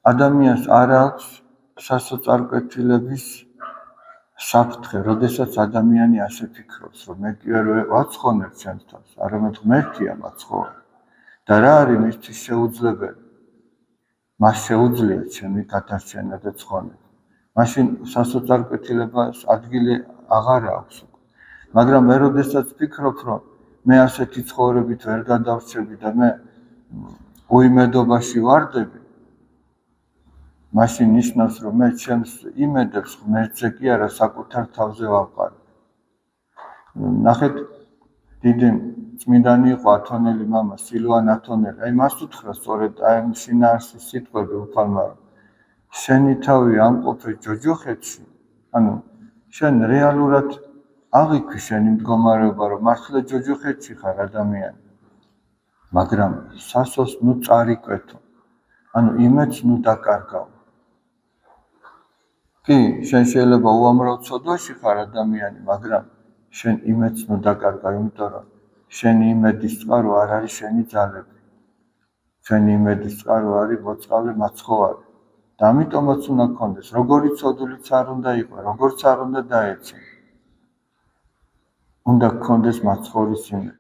ადამიანს არ აქვს სასოწარკვეთილების საფრთხე, როდესაც ადამიანი ასე ფიქრობს, რომ მე კი ვერ ვაცხონებ ჩემს თავს, არამედ ღმერთია მაცხოვე და რა არის მისთვის შეუძლებელი? მას შეუძლია ჩემი გადარჩენა და ცხონება. მაშინ სასოწარკვეთილებას ადგილი აღარ აქვს უკვე. მაგრამ მე როდესაც ვფიქრობ, რომ მე ასეთი ცხოვრებით ვერ გადავრჩები და მე უიმედობაში ვარდები, მაშინ ნიშნავს, რომ მე ჩემს იმედებს ღმერთზე კი არა საკუთარ თავზე ვავყარებ. ნახეთ, დიდი წმინდანი იყო ათონელი მამა სილვან ათონელი. აი მას უთხრა სწორედ აი შინაარსის სიტყვები უფალმა, შენი თავი ამყოფე ჯოჯოხეთში, ანუ შენ რეალურად აღიქვი შენი მდგომარეობა, რომ მართლა ჯოჯოხეთში ხარ ადამიანი. მაგრამ სასოს ნუ წარიკვეთო, ანუ იმედს ნუ დაკარგავ. კი, შენ შეიძლება უამრავ ცოდვაში ხარ ადამიანი, მაგრამ შენ იმედს ნუ დაკარგავ, იმიტომ რომ შენი იმედის წყარო არ არის შენი ძალები. შენი იმედის წყარო არის მოწყალე მაცხოვარი. და ამიტომაც უნდა გქონდეს, როგორი ცოდულიც არ უნდა იყო, როგორც არ უნდა დაეცე. უნდა გქონდეს მაცხოვრის იმედი.